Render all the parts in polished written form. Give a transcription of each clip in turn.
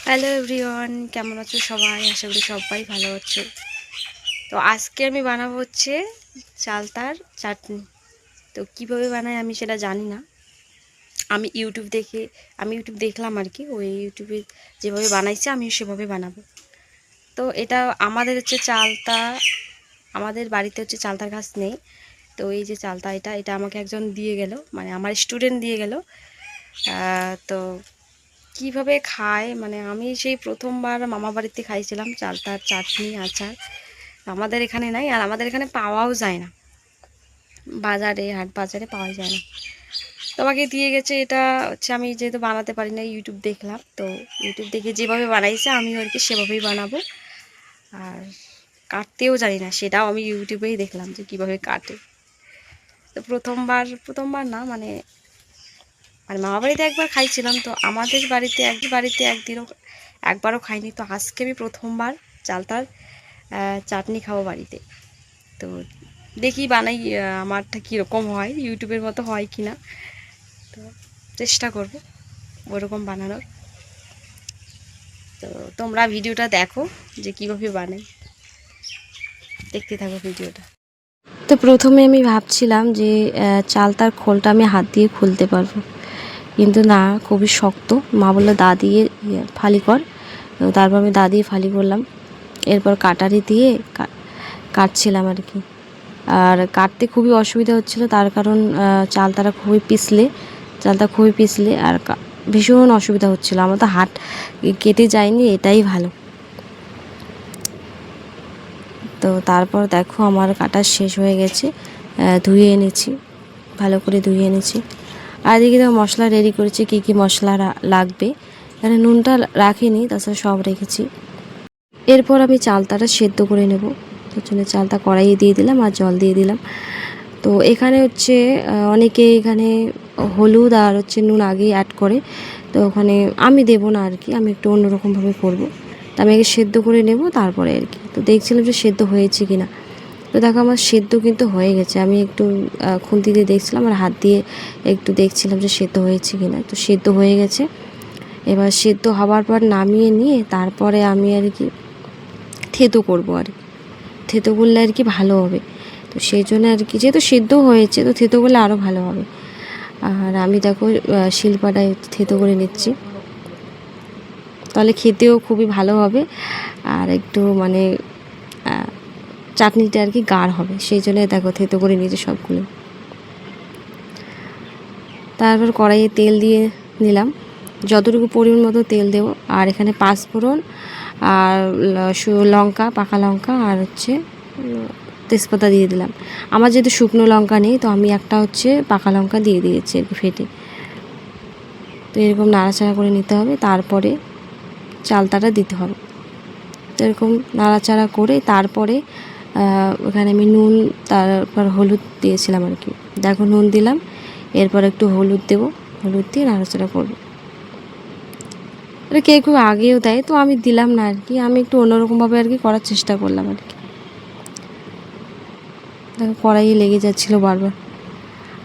Hello everyone, কেমন আছো সবাই? আশা করি সবাই ভালো আছো। তো আজকে আমি বানাবো হচ্ছে চালতার চাটনি। তো কিভাবে বানাই আমি সেটা জানি না। আমি ইউটিউব দেখলাম আর কি, ওই ইউটিউবে যেভাবে বানাইছে আমি সেভাবে বানাবো। তো এটা আমাদের হচ্ছে চালতা, আমাদের বাড়িতে হচ্ছে চালতার গাছ নেই। তো এই যে চালতা, এটা আমাকে একজন দিয়ে গেল, মানে আমার স্টুডেন্ট দিয়ে গেল। তো কিভাবে খায়, মানে আমি সেই প্রথমবার মামা বাড়িতে খাইছিলাম চালতার চাটনি আচার। আমাদের এখানে নাই, আর আমাদের এখানে পাওয়াও যায় না, বাজারে হাট বাজারে পাওয়া যায় না। তোমাকে দিয়ে গেছে এটা হচ্ছে, আমি যেহেতু বানাতে পারি না ইউটিউব দেখলাম, তো ইউটিউব দেখে যেভাবে বানাইছে আমিও আর কি সেভাবেই বানাবো। আর কাটতেও জানি না, সেটাও আমি ইউটিউবেই দেখলাম যে কিভাবে কাটে। তো প্রথমবার না, মানে মানে মামা বাড়িতে একবার খাইছিলাম, তো আমাদের বাড়িতে একবারও খাইনি। তো আজকে আমি প্রথমবার চালতার চাটনি খাবো বাড়িতে। তো দেখি বানাই, আমারটা কীরকম হয়, ইউটিউবের মতো হয় কি না। তো চেষ্টা করব ওরকম বানানোর। তো তোমরা ভিডিওটা দেখো যে কীভাবে বানাই, দেখতে থাকো ভিডিওটা। তো প্রথমে আমি ভাবছিলাম যে চালতার খোলটা আমি হাত দিয়ে খুলতে পারবো, কিন্তু না, খুবই শক্ত। মা বললো দা দিয়ে ফালি কর। তো তারপর আমি দা দিয়ে ফালি করলাম, এরপর কাটারি দিয়ে কাটছিলাম আর কি। আর কাটতে খুবই অসুবিধা হচ্ছিলো, তার কারণ চালটা খুবই পিছলে আর ভীষণ অসুবিধা হচ্ছিলো। আমার তো হাত কেটে যায়নি, এটাই ভালো। তো তারপর দেখো আমার কাটা শেষ হয়ে গেছে, ধুয়ে এনেছি, ভালো করে ধুয়ে এনেছি। আর এদিকে তো মশলা রেডি করেছি, কী কী মশলা লাগবে। এখানে নুনটা রাখিনি, তাছাড়া সব রেখেছি। এরপর আমি চালতাটা সেদ্ধ করে নেব, তার জন্য চালটা কড়াইয়ে দিয়ে দিলাম আর জল দিয়ে দিলাম। তো এখানে হচ্ছে অনেকে এখানে হলুদ আর হচ্ছে নুন আগেই অ্যাড করে, তো ওখানে আমি দেবো না আর কি, আমি একটু অন্যরকমভাবে করবো। তো আমি আগে সেদ্ধ করে নেব তারপরে আর কি। তো দেখছিলাম যে সেদ্ধ হয়েছে কি না। তো দেখো আমার সেদ্ধ কিন্তু হয়ে গেছে। আমি একটু খুন্তি দিয়ে দেখছিলাম আর হাত দিয়ে একটু দেখছিলাম যে সেদ্ধ হয়েছে কি না। তো সেদ্ধ হয়ে গেছে। এবার সেদ্ধ হওয়ার পর নামিয়ে নিয়ে তারপরে আমি আর কি থেতো করবো, আর থেতো করলে আর কি ভালো হবে। তো সেই জন্য আর কি, যেহেতু সেদ্ধ হয়েছে তো থেতো করলে আরও ভালো হবে। আর আমি দেখো শিলপাটায় থেতো করে নিচ্ছি, তাহলে খেতেও খুবই ভালো হবে। আর একটু মানে চাটনিটা আর কি গাঢ় হবে, সেই জন্য দেখো থেতো করে নিয়েছি সবগুলো। তারপর কড়াইয়ে তেল দিয়ে নিলাম, যতটুকু পরিমাণ মতো তেল দেবো। আর এখানে পাঁচফোড়ন আর লঙ্কা, পাকা লঙ্কা আর হচ্ছে তেজপাতা দিয়ে দিলাম। আমার যেহেতু শুকনো লঙ্কা নেই, তো আমি একটা হচ্ছে পাকা লঙ্কা দিয়ে দিয়েছি একটু ফেটে। তো এরকম নাড়াচাড়া করে নিতে হবে, তারপরে চালতাটা দিতে হবে। তো এরকম নাড়াচাড়া করে তারপরে ওখানে আমি নুন তারপর হলুদ দিয়েছিলাম আর কি। দেখো নুন দিলাম, এরপর একটু হলুদ দেবো, হলুদ দিয়ে নাড়াচাড়া করবো। এটা কেউ আগেও দেয়, তো আমি দিলাম না আর কি, আমি একটু অন্যরকমভাবে আর কি করার চেষ্টা করলাম আর কি। দেখো কড়াইয়ে লেগে যাচ্ছিলো বারবার।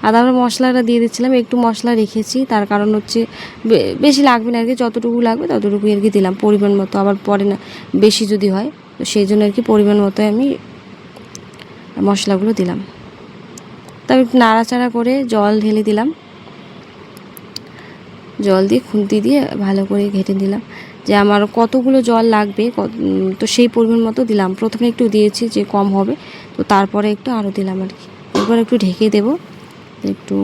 আর তারপর মশলাটা দিয়ে দিচ্ছিলাম, একটু মশলা রেখেছি, তার কারণ হচ্ছে বেশি লাগবে না আর কি, যতটুকু লাগবে ততটুকুই আর কি দিলাম পরিমাণ মতো, আবার পরে না বেশি যদি হয়, তো সেই জন্য আর কি পরিমাণ মতো আমি মশলাগুলো দিলাম। তারপর একটু নাড়াচাড়া করে জল ঢেলে দিলাম, জল দিয়ে খুন্তি দিয়ে ভালো করে ঘেঁটে নিলাম যে আমার কতগুলো জল লাগবে, তো সেই পরিমাণ মতো দিলাম। প্রথমে একটু দিয়েছি যে কম হবে, তো তারপরে একটু আরও দিলাম আর কি। এরপর একটু ঢেকে দেবো, একটু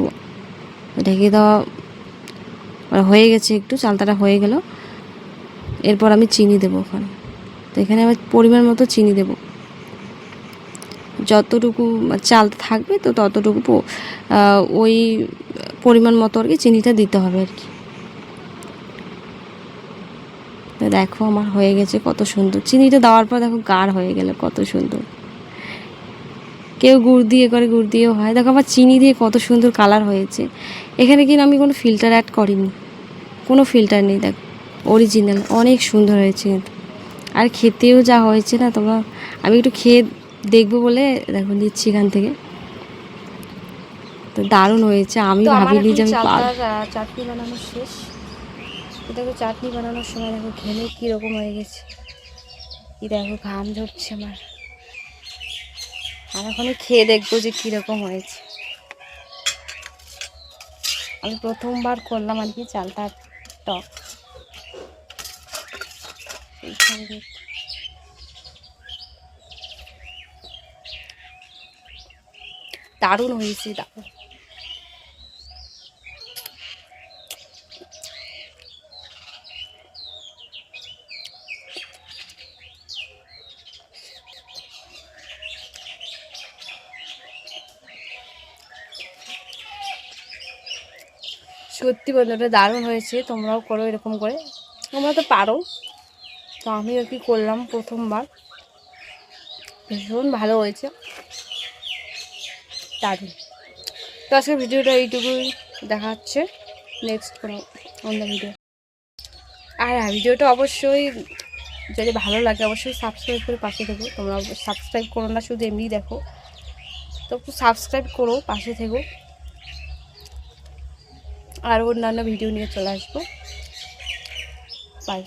ঢেকে দেওয়া হয়ে গেছে, একটু চালতাটা হয়ে গেল। এরপর আমি চিনি দেবো ওখানে। তো এখানে আবার পরিমাণ মতো চিনি দেবো, যতটুকু চাল থাকবে তো ততটুকু ওই পরিমাণ মতো আর কি চিনিটা দিতে হবে আর কি। তো দেখো আমার হয়ে গেছে কত সুন্দর। চিনিটা দেওয়ার পর দেখো গাঢ় হয়ে গেল কত সুন্দর। কেউ গুড় দিয়ে করে, গুড় দিয়েও হয়। দেখো আমার চিনি দিয়ে কত সুন্দর কালার হয়েছে। এখানে কিন্তু আমি কোনো ফিল্টার অ্যাড করিনি, কোনো ফিল্টার নেই। দেখো অরিজিনাল অনেক সুন্দর হয়েছে কিন্তু। আর খেতেও যা হয়েছে না, তোমরা, আমি একটু খেয়ে দেখবো বলে দেখো নিচ্ছি এখান থেকে। তো দারুণ হয়েছে, আমি ভাবিনি যে আমি চালতার চাটনি বানানো শেষ। দেখো চাটনি বানানোর সময় দেখো ঘেমে কীরকম হয়ে গেছে, কি দেখো ঘাম ঝরছে আমার। আর এখন খেয়ে দেখবো যে কীরকম হয়েছে। আমি প্রথমবার করলাম আর কি চালতার টক। দারুণ হয়েছে, দারুণ। সত্যি বন্ধুরা দারুণ হয়েছে, তোমরাও করো এরকম করে, তোমরা তো পারো। তো আমি আর কি করলাম প্রথমবার, ভীষণ ভালো হয়েছে, দারুণ। তো আজকের ভিডিওটা এইটুকুই, দেখা হচ্ছে নেক্সট কোনো অন্য ভিডিও। আর ভিডিওটা অবশ্যই যদি ভালো লাগে অবশ্যই সাবস্ক্রাইব করে পাশে থেকো। তোমরা সাবস্ক্রাইব করো না, শুধু এমনি দেখো, তো সাবস্ক্রাইব করো, পাশে থেকো। আর অন্যান্য ভিডিও নিয়ে চলে আসবো। বাই।